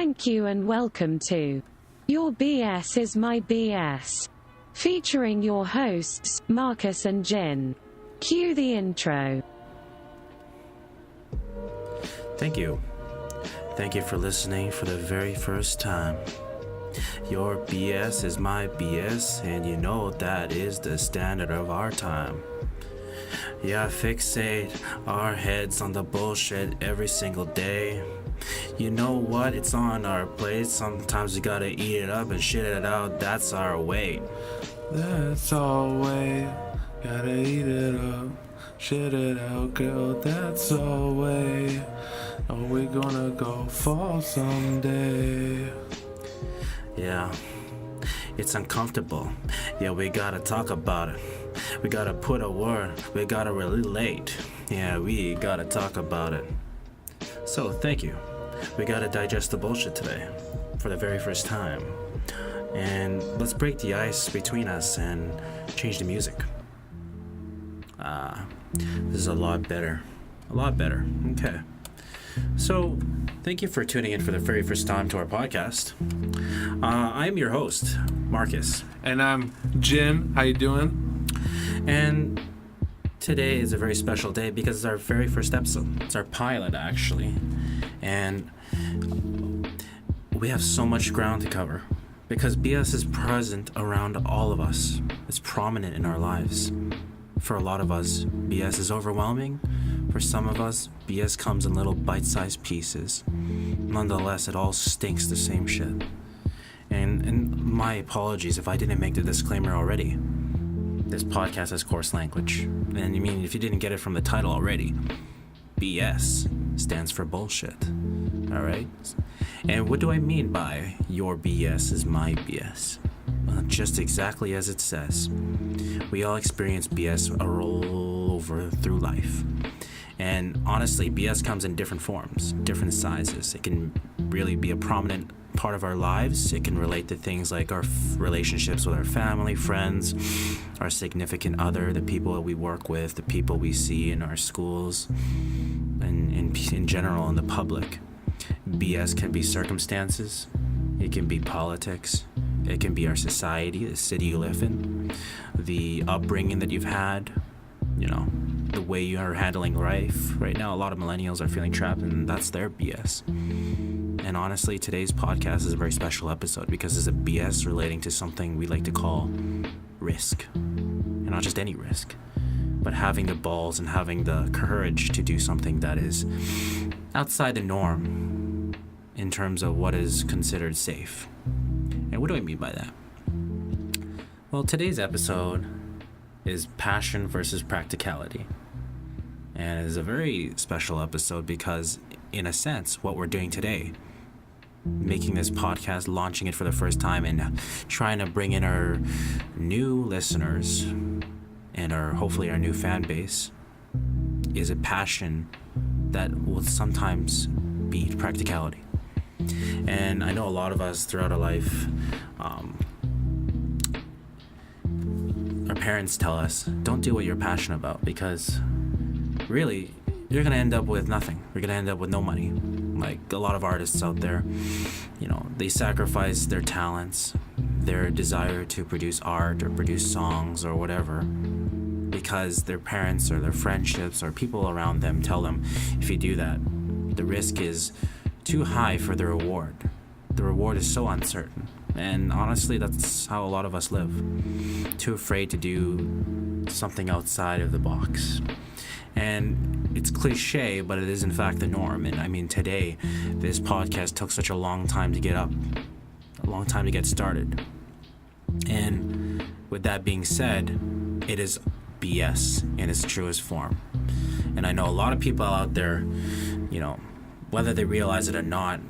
Thank you and welcome to Your BS is My BS, featuring your hosts, Markus and Jinn. Cue the intro. Thank you. Thank you for listening for the very first time. Your BS is my BS, and you know that is the standard of our time. Yeah, fixate our heads on the bullshit every single day. You know what? It's on our plate. Sometimes we gotta eat it up and shit it out. That's our way. That's our way. Gotta eat it up, shit it out, girl. That's our way. Are we gonna go fall someday? Yeah, it's uncomfortable. Yeah, we gotta talk about it. We gotta put a word. We gotta relate. Yeah, we gotta talk about it. So, thank you. We gotta digest the bullshit today for the very first time. And let's break the ice between us and change the music. This is a lot better. A lot better. Okay. So, thank you for tuning in for the very first time to our podcast. I'm your host, Markus. And I'm Jinn. How you doing? And today is a very special day because it's our very first episode. It's our pilot, actually. And we have so much ground to cover because BS is present around all of us. It's prominent in our lives. For a lot of us, BS is overwhelming. For some of us, BS comes in little bite-sized pieces. Nonetheless, it all stinks the same shit. And my apologies if I didn't make the disclaimer already. This podcast has coarse language. And I mean, if you didn't get it from the title already, BS stands for bullshit. Alright? And what do I mean by your BS is my BS? Well, just exactly as it says. We all experience BS a roll over through life. And honestly, BS comes in different forms, different sizes. It can really be a prominent part of our lives. It can relate to things like our relationships with our family, friends, our significant other, the people that we work with, the people we see in our schools, and in general in the public. BS can be circumstances. It can be politics. It can be our society, the city you live in, the upbringing that you've had, you know, the way you are handling life. Right now, a lot of millennials are feeling trapped, and that's their BS. And honestly, today's podcast is a very special episode because it's a BS relating to something we like to call risk. And not just any risk, but having the balls and having the courage to do something that is outside the norm in terms of what is considered safe. And what do I mean by that? Well, today's episode is passion versus practicality. And it is a very special episode because, in a sense, what we're doing today, making this podcast, launching it for the first time, and trying to bring in our new listeners and hopefully our new fan base, is a passion that will sometimes beat practicality. And I know a lot of us throughout our life, our parents tell us, don't do what you're passionate about because really, you're going to end up with nothing. You're going to end up with no money. Like a lot of artists out there, you know, they sacrifice their talents, their desire to produce art or produce songs or whatever because their parents or their friendships or people around them tell them if you do that, the risk is too high for the reward. The reward is so uncertain. And honestly, that's how a lot of us live. Too afraid to do something outside of the box. And it's cliche, but it is in fact the norm. And I mean, today, this podcast took such a long time to get up, a long time to get started. And with that being said, it is BS in its truest form. And I know a lot of people out there, you know, whether they realize it or not,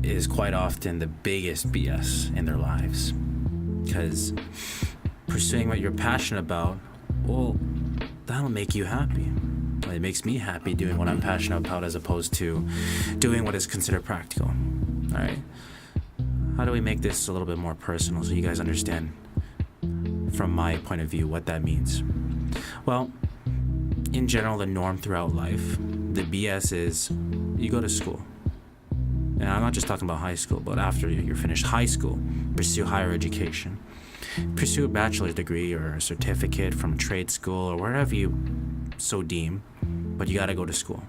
is quite often the biggest BS in their lives. Because pursuing what you're passionate about, well, that'll make you happy. It makes me happy doing what I'm passionate about as opposed to doing what is considered practical. All right? How do we make this a little bit more personal so you guys understand from my point of view what that means? Well, in general, the norm throughout life, the BS is you go to school. And I'm not just talking about high school, but after you're finished high school, pursue higher education. Pursue a bachelor's degree or a certificate from a trade school or wherever you so deem, but you got to go to school.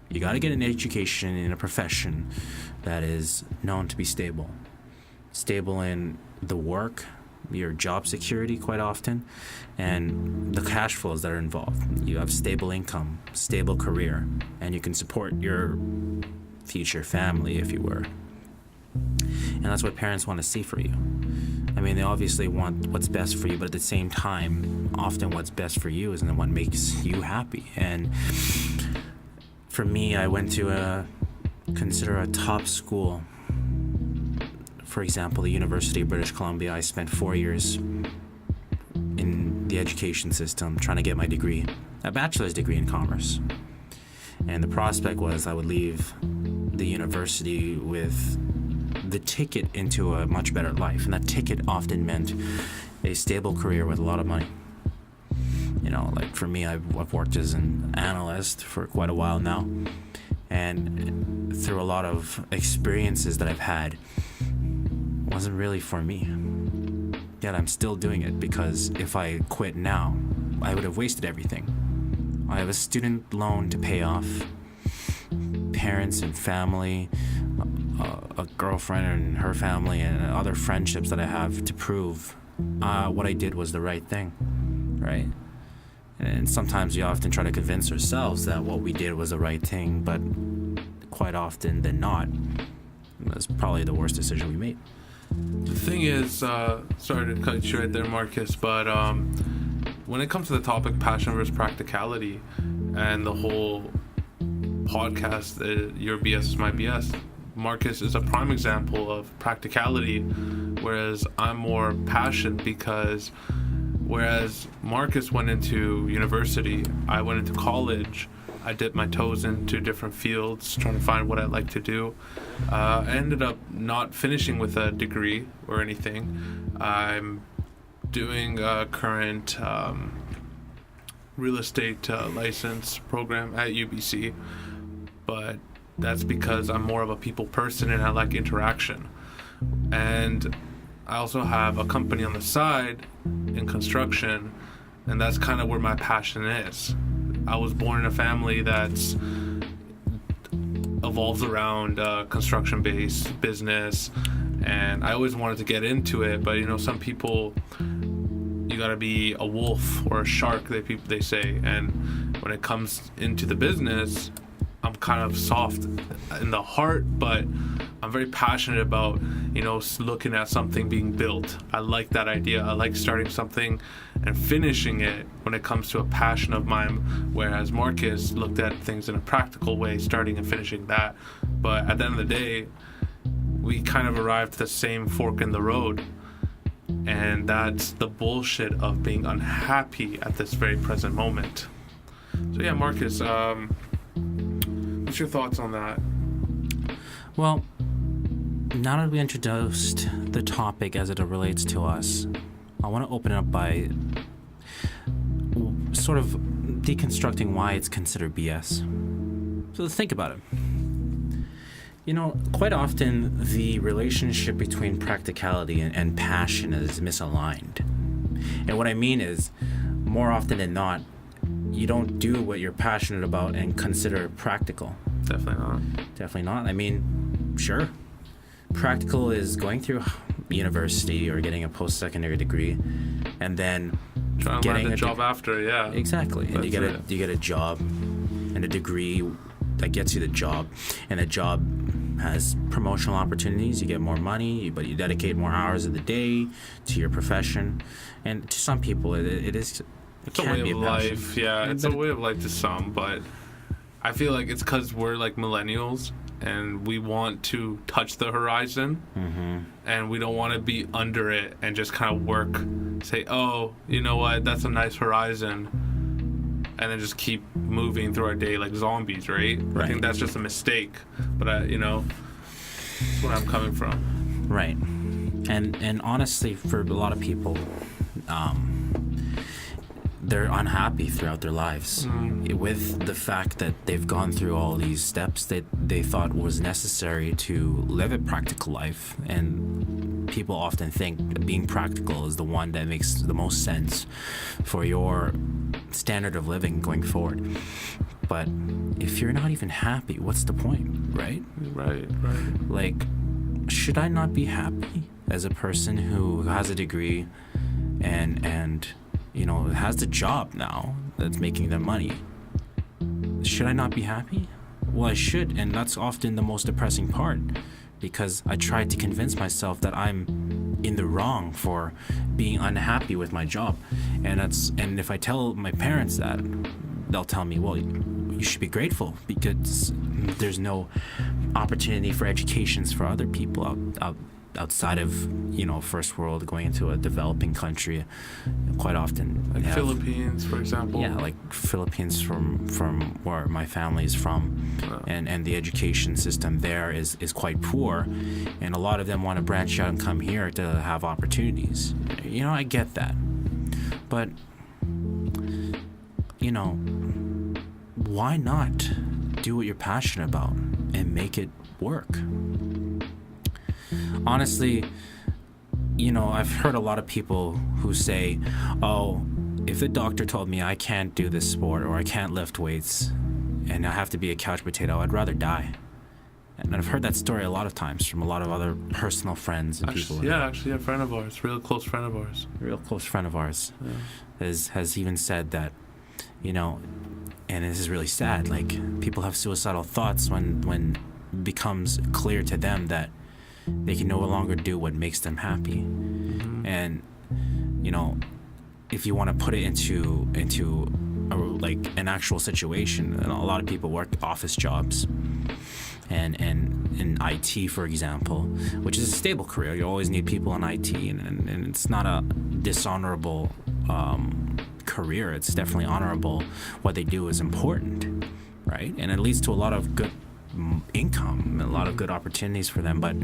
You got to get an education in a profession that is known to be stable. Stable in the work, your job security quite often, and the cash flows that are involved. You have stable income, stable career, and you can support your future family if you were. And that's what parents want to see for you. I mean, they obviously want what's best for you, but at the same time, often what's best for you isn't what makes you happy. And for me, I went to consider a top school. For example, the University of British Columbia. I spent 4 years in the education system trying to get my degree, a bachelor's degree in commerce. And the prospect was I would leave the university with the ticket into a much better life. And that ticket often meant a stable career with a lot of money. You know, like for me, I've worked as an analyst for quite a while now. And through a lot of experiences that I've had, wasn't really for me. Yet I'm still doing it because if I quit now, I would have wasted everything. I have a student loan to pay off, parents and family, a girlfriend and her family, and other friendships that I have to prove what I did was the right thing, right? And sometimes we often try to convince ourselves that what we did was the right thing, but quite often than not, that's probably the worst decision we made. The thing is, sorry to cut you right there, Marcus, but when it comes to the topic passion versus practicality and the whole podcast, your BS is my BS, Marcus is a prime example of practicality, whereas I'm more passion because whereas Marcus went into university, I went into college. I dipped my toes into different fields, trying to find what I like to do. I ended up not finishing with a degree or anything. I'm doing a current real estate license program at UBC, but that's because I'm more of a people person and I like interaction. And I also have a company on the side in construction, and that's kind of where my passion is. I was born in a family that's evolves around construction-based business, and I always wanted to get into it, but you know, some people, you gotta be a wolf or a shark, they say, and when it comes into the business, I'm kind of soft in the heart, but I'm very passionate about, you know, looking at something being built. I like that idea. I like starting something and finishing it when it comes to a passion of mine, whereas Marcus looked at things in a practical way, starting and finishing that. But at the end of the day, we kind of arrived at the same fork in the road. And that's the bullshit of being unhappy at this very present moment. So yeah, Marcus, what's your thoughts on that? Well, now that we introduced the topic as it relates to us, I want to open it up by sort of deconstructing why it's considered BS. So think about it. You know, quite often the relationship between practicality and passion is misaligned. And what I mean is, more often than not, you don't do what you're passionate about and consider it practical. Definitely not. I mean, sure. Practical is going through university or getting a post-secondary degree and then trying to land a job after, yeah. Exactly. And you get a job and a degree that gets you the job, and the job has promotional opportunities. You get more money, but you dedicate more hours of the day to your profession. And to some people, it's a way of life. Yeah, it's a way of life to some, but I feel like it's because we're like millennials and we want to touch the horizon, and we don't want to be under it and just kind of work, say, oh, you know what, that's a nice horizon, and then just keep moving through our day like zombies, right? I think that's just a mistake, but you know, that's where I'm coming from. Right. And honestly, for a lot of people, they're unhappy throughout their lives with the fact that they've gone through all these steps that they thought was necessary to live a practical life. And people often think being practical is the one that makes the most sense for your standard of living going forward. But if you're not even happy, what's the point, right? Right. Like, should I not be happy as a person who has a degree and you know, has the job now that's making them money? Should I not be happy? Well, I should, and that's often the most depressing part, because I tried to convince myself that I'm in the wrong for being unhappy with my job. And if I tell my parents that, they'll tell me, well, you should be grateful because there's no opportunity for educations for other people outside of, you know, first world, going into a developing country. Quite often, like Philippines, for example. Yeah, like Philippines, from where my family is from, and the education system there is quite poor, and a lot of them want to branch out and come here to have opportunities. You know, I get that, but you know, why not do what you're passionate about and make it work? Honestly, you know, I've heard a lot of people who say, oh, if the doctor told me I can't do this sport or I can't lift weights and I have to be a couch potato, I'd rather die. And I've heard that story a lot of times from a lot of other personal friends and people. Yeah, actually a friend of ours, real close friend of ours. Has even said that, you know, and this is really sad, like, people have suicidal thoughts when it becomes clear to them that they can no longer do what makes them happy. And, you know, if you want to put it into like an actual situation, and a lot of people work office jobs and in IT, for example, which is a stable career. You always need people in IT, and it's not a dishonorable career. It's definitely honorable. What they do is important, right? And it leads to a lot of good income, a lot of good opportunities for them. But,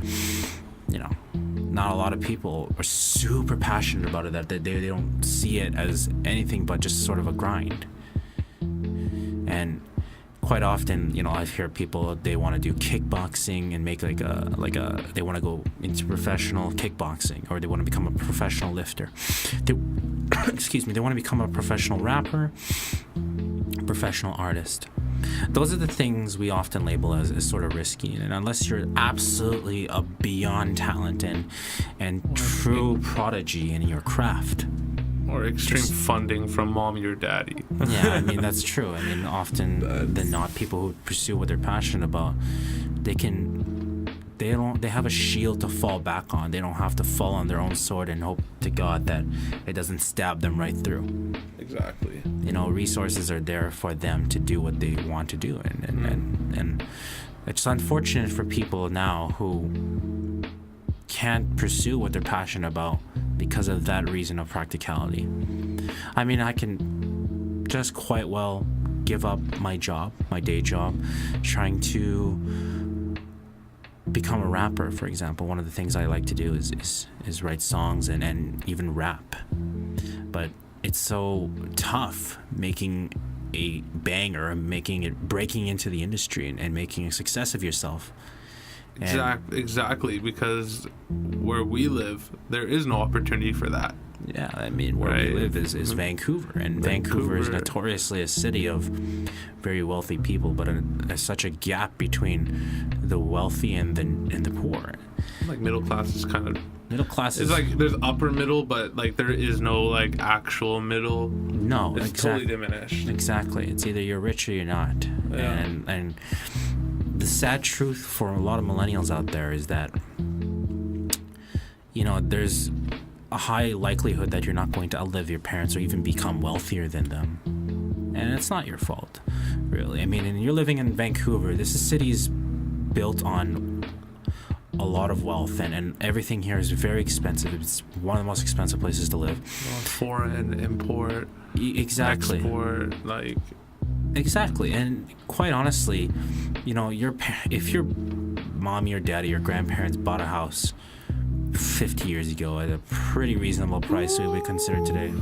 you know, not a lot of people are super passionate about it, that they don't see it as anything but just sort of a grind. And quite often, you know, I hear people, they want to do kickboxing and make like a they want to go into professional kickboxing, or they want to become a professional lifter. They want to become a professional rapper, professional artist. Those are the things we often label as sort of risky. And unless you're absolutely a beyond talent and true prodigy in your craft, or extreme funding from mommy or daddy. Yeah, I mean, that's true. I mean, often than not, people who pursue what they're passionate about, they have a shield to fall back on. They don't have to fall on their own sword and hope to God that it doesn't stab them right through. Exactly. You know, resources are there for them to do what they want to do, and it's unfortunate for people now who can't pursue what they're passionate about because of that reason of practicality. I mean, I can just quite well give up my job, my day job, trying to become a rapper, for example. One of the things I like to do is write songs and even rap. But it's so tough making a banger, breaking into the industry and making a success of yourself. Exactly, because where we live, there is no opportunity for that. Yeah, I mean, where we live is Vancouver, and Vancouver is notoriously a city of very wealthy people, but there's such a gap between the wealthy and the poor. Like middle class is kind of... Middle class is... It's like there's upper middle, but like there is no like actual middle. No, it's totally diminished. Exactly. It's either you're rich or you're not. Yeah. And the sad truth for a lot of millennials out there is that, you know, there's a high likelihood that you're not going to outlive your parents or even become wealthier than them. And it's not your fault, really. I mean, and you're living in Vancouver. This city's built on a lot of wealth, and everything here is very expensive. It's one of the most expensive places to live. Foreign, import, exactly. Export, like... Exactly. And quite honestly, you know, if your mommy or daddy or grandparents bought a house 50 years ago at a pretty reasonable price we would consider today,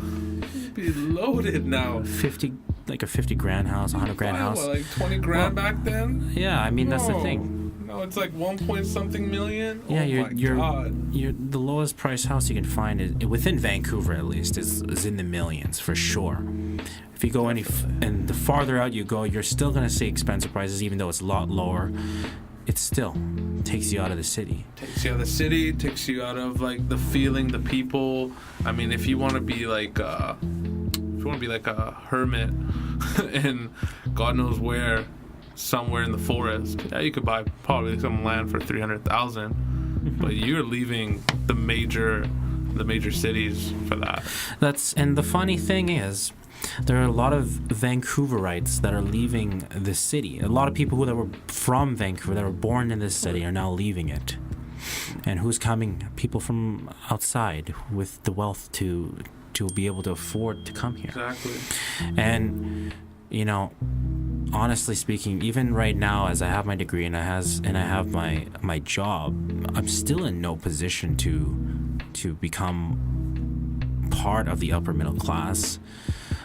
be loaded now. 50, like a 50 grand house, 100 grand house. What, like 20 grand back then? Yeah, I mean, that's the thing. No, it's like 1 point something million. Yeah, God. The lowest price house you can find is within Vancouver, at least, is in the millions for sure. If you go and the farther out you go, you're still gonna see expensive prices, even though it's a lot lower. It still takes you out of the city. Takes you out of the city. Takes you out of like the feeling, the people. I mean, if you want to be like, a hermit in God knows where, somewhere in the forest, yeah, you could buy probably some land for $300,000, but you're leaving the major cities for that. And the funny thing is, there are a lot of Vancouverites that are leaving the city. A lot of people that were from Vancouver, that were born in this city, are now leaving it. And who's coming? People from outside with the wealth to be able to afford to come here. Exactly. And honestly speaking, even right now, as I have my degree and I have my job, I'm still in no position to become part of the upper middle class.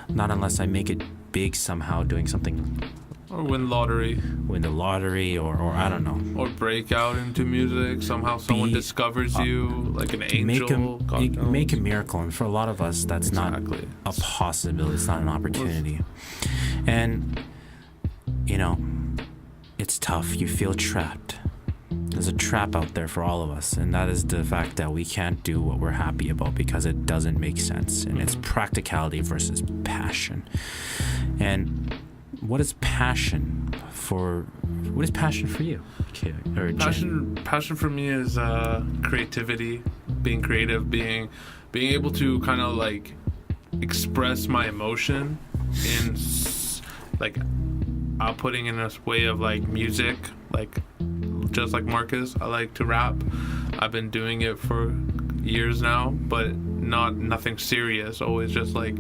Not unless I make it big somehow, doing something. Or win the lottery, or I don't know. Or break out into music. Somehow someone discovers you, like an angel. Make a miracle. And for a lot of us, that's not a possibility. It's not an opportunity. And, it's tough. You feel trapped. There's a trap out there for all of us, and that is the fact that we can't do what we're happy about because it doesn't make sense. And it's practicality versus passion. And what is passion for you, Kidd or Jinn? Passion for me is creativity, being creative, being able to kind of like express my emotion in like outputting in a way of like music, like just like Marcus. I like to rap. I've been doing it for years now, but nothing serious. Always just like,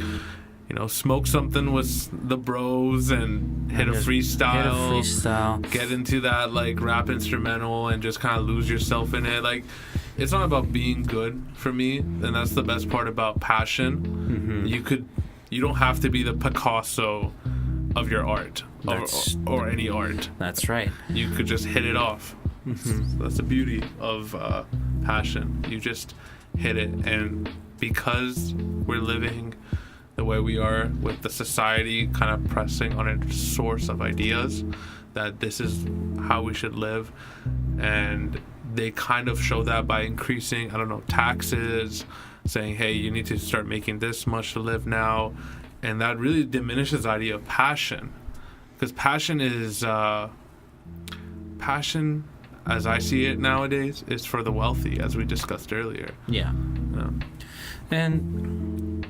smoke something with the bros and hit a freestyle. Get into that like rap instrumental and just kind of lose yourself in it. Like, it's not about being good for me, and that's the best part about passion. Mm-hmm. You don't have to be the Picasso of your art or any art. That's right. You could just hit it off. Mm-hmm. That's the beauty of passion. You just hit it, and because we're living the way we are with the society kind of pressing on a source of ideas that this is how we should live, and they kind of show that by increasing, taxes, saying, hey, you need to start making this much to live now, and that really diminishes the idea of passion, because passion is as I see it nowadays, is for the wealthy, as we discussed earlier. Yeah. And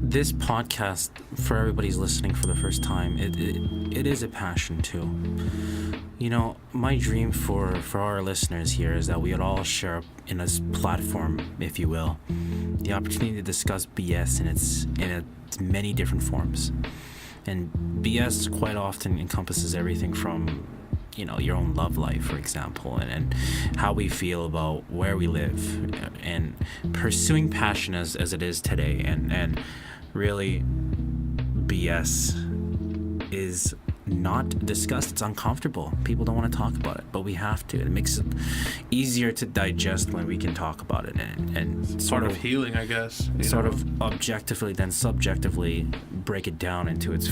this podcast, for everybody's listening for the first time, it is a passion too. My dream for our listeners here is that we would all share in a platform, if you will, the opportunity to discuss BS in its many different forms. And BS quite often encompasses everything from your own love life, for example, and how we feel about where we live, and pursuing passion as it is today. And really, BS is not discussed. It's uncomfortable. People don't want to talk about it, but we have to. It makes it easier to digest when we can talk about it, and sort of healing, I guess. Sort of objectively, then subjectively break it down into its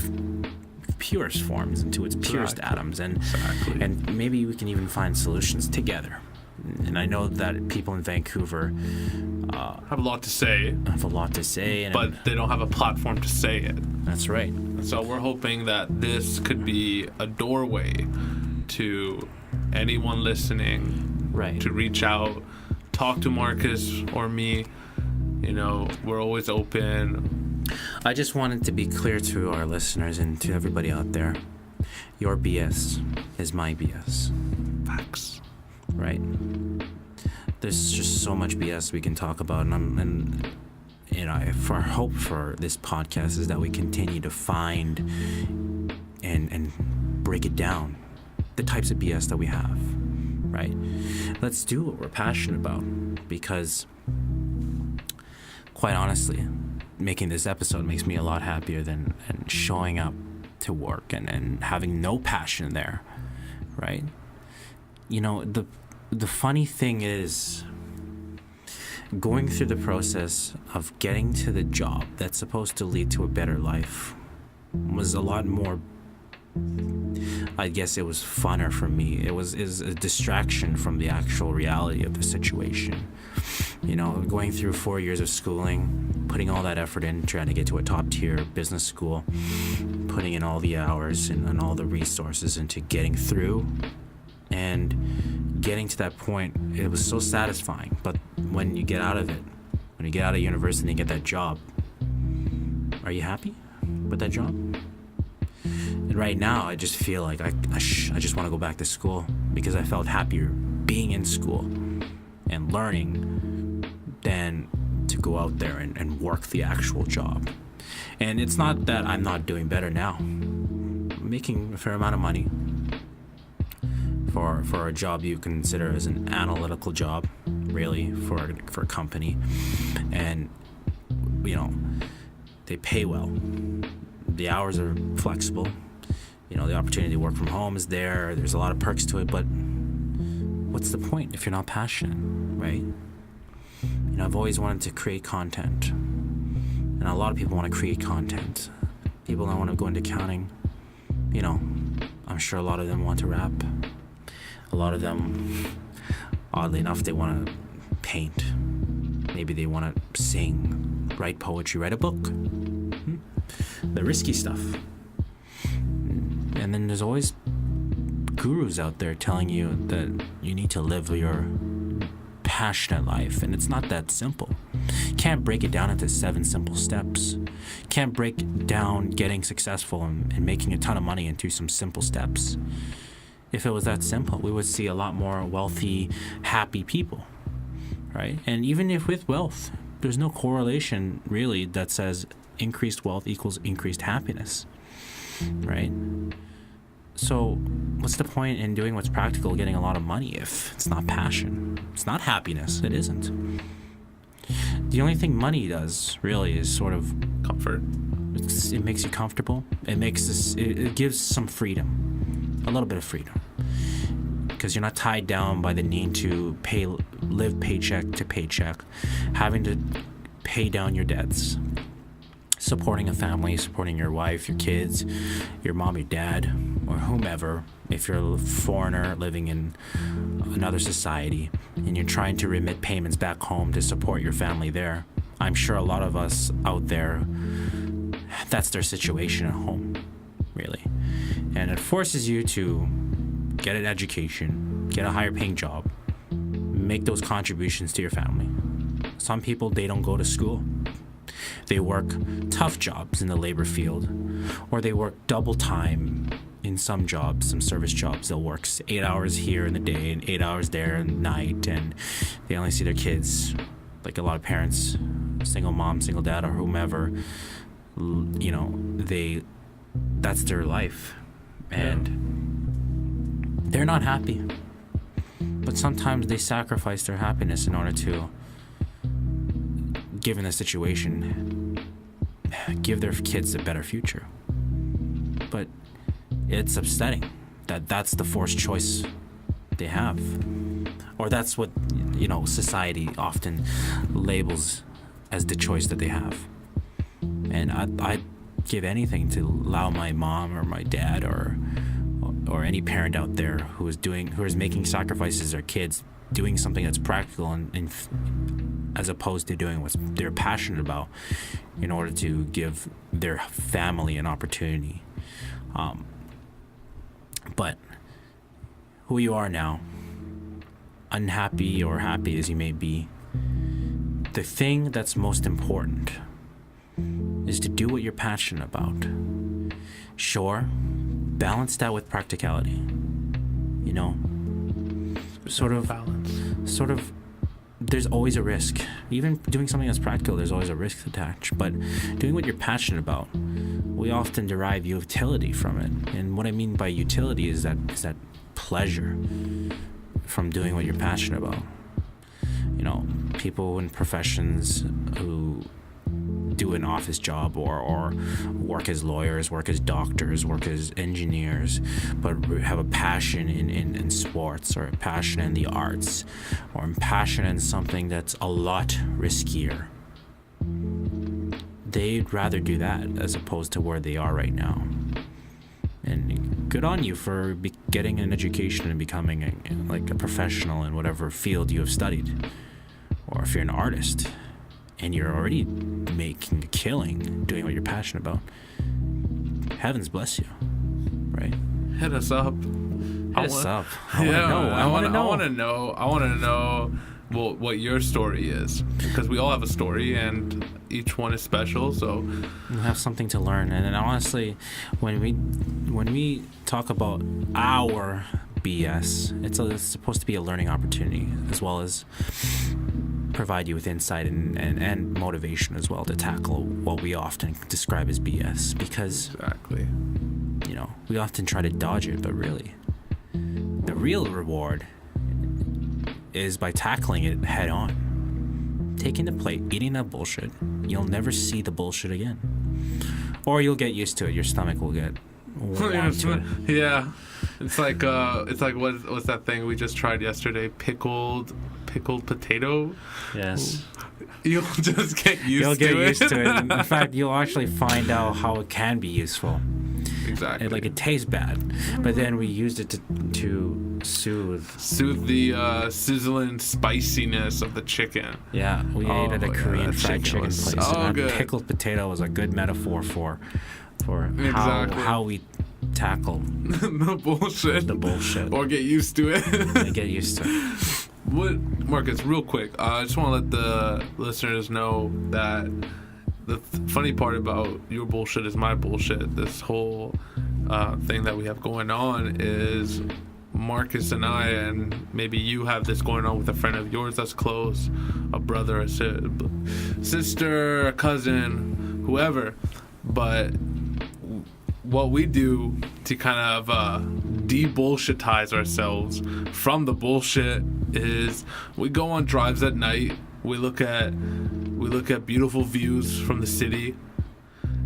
purest forms, into its purest atoms, and maybe we can even find solutions together. And I know that people in Vancouver have a lot to say, but they don't have a platform to say it. That's right. So we're hoping that this could be a doorway to anyone listening, right, to reach out, talk to Marcus or me. We're always open. I just wanted to be clear to our listeners and to everybody out there. Your BS is my BS. Facts. Right. There's just so much BS we can talk about, and if our hope for this podcast is that we continue to find and break it down, the types of BS that we have, right? Let's do what we're passionate about, because quite honestly, making this episode makes me a lot happier than showing up to work and having no passion there, right? You know, the funny thing is, going through the process of getting to the job that's supposed to lead to a better life was a lot more, I guess it was funner for me. It was a distraction from the actual reality of the situation. You know, going through 4 years of schooling, putting all that effort in, trying to get to a top-tier business school, putting in all the hours and all the resources into getting through, and getting to that point, it was so satisfying. But when you get out of it, when you get out of university and get that job, are you happy with that job? And right now, I just feel like I just want to go back to school, because I felt happier being in school and learning than to go out there and work the actual job. And it's not that I'm not doing better now. I'm making a fair amount of money for a job you consider as an analytical job, really, for a company. And, you know, they pay well. The hours are flexible. You know, the opportunity to work from home is there. There's a lot of perks to it, but what's the point if you're not passionate, right? You know, I've always wanted to create content. And a lot of people want to create content. People don't want to go into accounting. You know, I'm sure a lot of them want to rap. A lot of them, oddly enough, they want to paint. Maybe they want to sing, write poetry, write a book. The risky stuff. And then there's always gurus out there telling you that you need to live your passionate life, and it's not that simple. You can't break it down into 7 simple steps. You can't break down getting successful and making a ton of money into some simple steps. If it was that simple, we would see a lot more wealthy, happy people, right? And even if with wealth, there's no correlation really that says increased wealth equals increased happiness, right? So what's the point in doing what's practical, getting a lot of money, if it's not passion? It's not happiness. It isn't. The only thing money does really is sort of comfort. It makes you comfortable. It gives some freedom, a little bit of freedom, because you're not tied down by the need to live paycheck to paycheck, having to pay down your debts, supporting a family, supporting your wife, your kids, your mom, your dad, or whomever. If you're a foreigner living in another society and you're trying to remit payments back home to support your family there, I'm sure a lot of us out there, that's their situation at home, really. And it forces you to get an education, get a higher paying job, make those contributions to your family. Some people, they don't go to school. They work tough jobs in the labor field, or they work double time in some jobs, some service jobs. They'll work 8 hours here in the day and 8 hours there in the night, and they only see their kids. Like a lot of parents, single mom, single dad, or whomever, you know, that's their life, and they're not happy. But sometimes they sacrifice their happiness in order to, given the situation, give their kids a better future. But it's upsetting that that's the forced choice they have, or that's what, you know, society often labels as the choice that they have. And I'd give anything to allow my mom or my dad or any parent out there who is making sacrifices as their kids, doing something that's practical and as opposed to doing what they're passionate about, in order to give their family an opportunity. But who you are now, unhappy or happy as you may be, the thing that's most important is to do what you're passionate about. Sure, balance that with practicality. You know, sort of, there's always a risk. Even doing something that's practical, there's always a risk attached. But doing what you're passionate about, we often derive utility from it. And what I mean by utility is that pleasure from doing what you're passionate about. You know, people in professions who do an office job or work as lawyers, work as doctors, work as engineers, but have a passion in sports, or a passion in the arts, or a passion in something that's a lot riskier. They'd rather do that as opposed to where they are right now. And good on you for getting an education and becoming a professional in whatever field you have studied. Or if you're an artist and you're already making a killing doing what you're passionate about, heavens bless you, right? Hit us up. I want to know what your story is, because we all have a story and each one is special, so we have something to learn. And then honestly, when we talk about our BS, it's supposed to be a learning opportunity, as well as provide you with insight and motivation as well to tackle what we often describe as BS, because exactly, we often try to dodge it, but really the real reward is by tackling it head on, taking the plate, eating that bullshit. You'll never see the bullshit again, or you'll get used to it. Your stomach will get warm to it. Yeah, it's like what's that thing we just tried yesterday? Pickled potato. Yes. You'll just get used to it. You'll get used to it. In fact, you'll actually find out how it can be useful. Exactly. It tastes bad, but then we used it to soothe the sizzling spiciness of the chicken. Yeah, we ate at a Korean fried chicken place. So good. Pickled potato was a good metaphor for exactly. how we tackle the bullshit, or get used to it. Get used to it. Marcus, real quick, I just want to let the listeners know that the funny part about your bullshit is my bullshit. This whole thing that we have going on is Marcus and I, and maybe you have this going on with a friend of yours that's close, a brother, a sister, a cousin, whoever. But what we do to kind of de-bullshitize ourselves from the bullshit is we go on drives at night. We look at beautiful views from the city,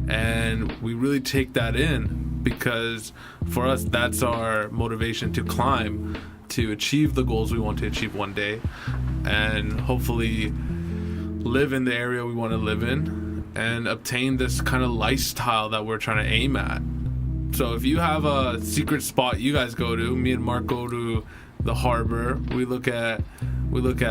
and we really take that in, because for us that's our motivation to climb, to achieve the goals we want to achieve one day, and hopefully live in the area we want to live in and obtain this kind of lifestyle that we're trying to aim at. So if you have a secret spot you guys go to, me and Mark go to the harbor. We look at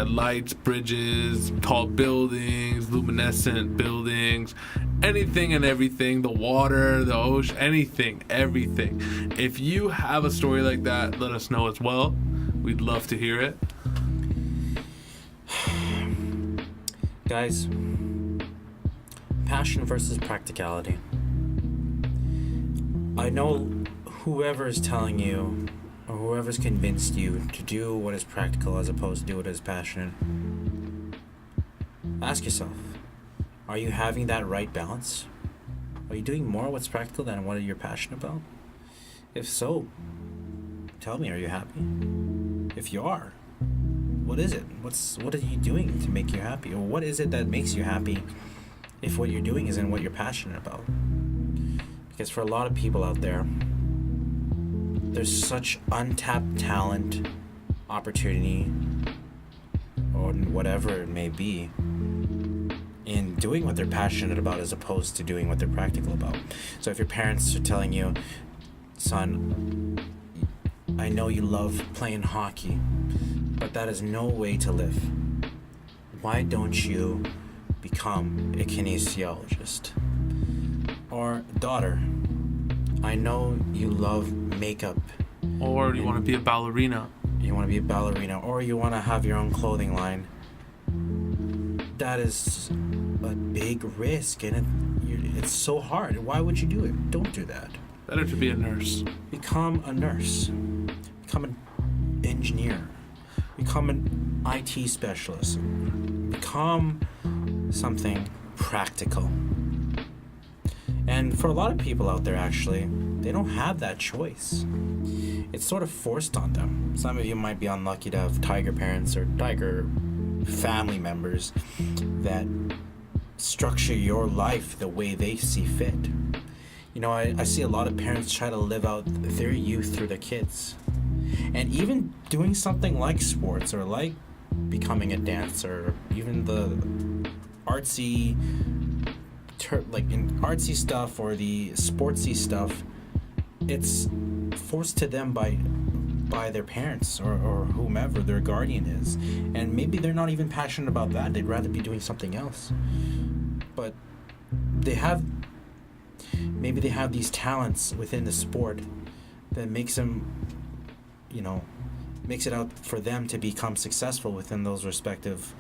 lights, bridges, tall buildings, luminescent buildings, anything and everything, the water, the ocean, anything, everything. If you have a story like that, let us know as well. We'd love to hear it. Guys, passion versus practicality. I know whoever is telling you, or whoever's convinced you to do what is practical as opposed to do what is passionate, ask yourself, are you having that right balance? Are you doing more what's practical than what you're passionate about? If so, tell me, are you happy? If you are, what is it? What are you doing to make you happy? Or what is it that makes you happy if what you're doing isn't what you're passionate about? Because for a lot of people out there, there's such untapped talent, opportunity, or whatever it may be, in doing what they're passionate about as opposed to doing what they're practical about. So if your parents are telling you, son, I know you love playing hockey, but that is no way to live. Why don't you become a kinesiologist? Or, daughter, I know you love makeup. Or you want to be a ballerina. You want to be a ballerina, or you want to have your own clothing line. That is a big risk, and it's so hard. Why would you do it? Don't do that. Better to be a nurse. Become a nurse. Become an engineer. Become an IT specialist. Become something practical. And for a lot of people out there, actually, they don't have that choice. It's sort of forced on them. Some of you might be unlucky to have tiger parents or tiger family members that structure your life the way they see fit. You know, I see a lot of parents try to live out their youth through their kids. And even doing something like sports or like becoming a dancer, even the artsy, artsy stuff or the sportsy stuff, it's forced to them by their parents or whomever their guardian is. And maybe they're not even passionate about that. They'd rather be doing something else. But maybe they have these talents within the sport that makes them, makes it out for them to become successful within those respective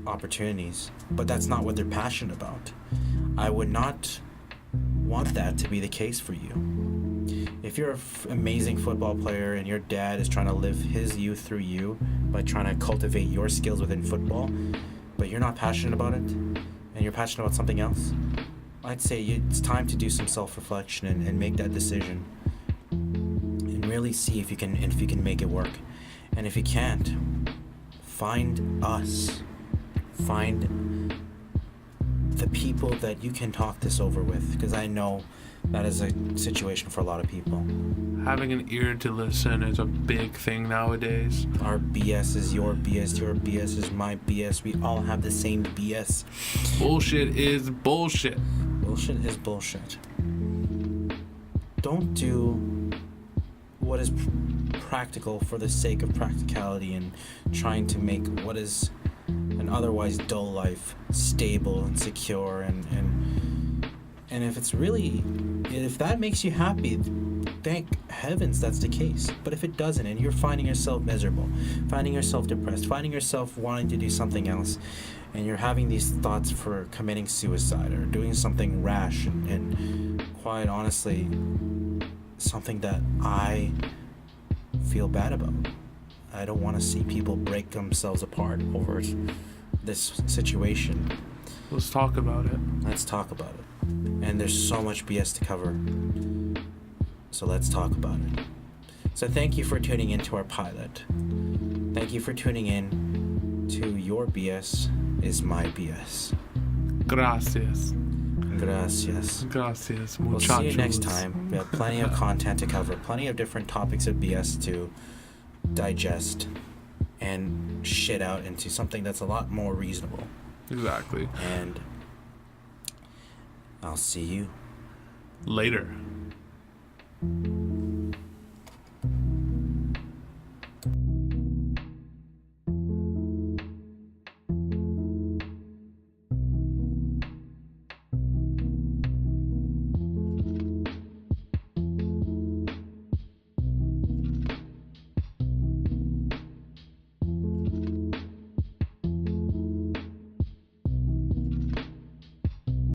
opportunities. But that's not what they're passionate about. I would not want that to be the case for you. If you're an amazing football player and your dad is trying to live his youth through you by trying to cultivate your skills within football, but you're not passionate about it, and you're passionate about something else, I'd say it's time to do some self-reflection and make that decision and really see if you can make it work. And if you can't, find us. Find the people that you can talk this over with, because I know that is a situation for a lot of people. Having an ear to listen is a big thing nowadays. Our BS is your BS, your BS is my BS. We all have the same BS. Bullshit is bullshit. Bullshit is bullshit. Don't do what is practical for the sake of practicality and trying to make what is an otherwise dull life stable and secure, and if that makes you happy, thank heavens that's the case. But if it doesn't, and you're finding yourself miserable, finding yourself depressed, finding yourself wanting to do something else, and you're having these thoughts for committing suicide or doing something rash and quite honestly something that I feel bad about. I don't want to see people break themselves apart over this situation. Let's talk about it. Let's talk about it. And there's so much BS to cover. So let's talk about it. So thank you for tuning in to our pilot. Thank you for tuning in to Your BS is My BS. Gracias. Gracias. Gracias, muchachos. We'll see you next time. We have plenty of content to cover, plenty of different topics of BS to digest and shit out into something that's a lot more reasonable. Exactly. And I'll see you later.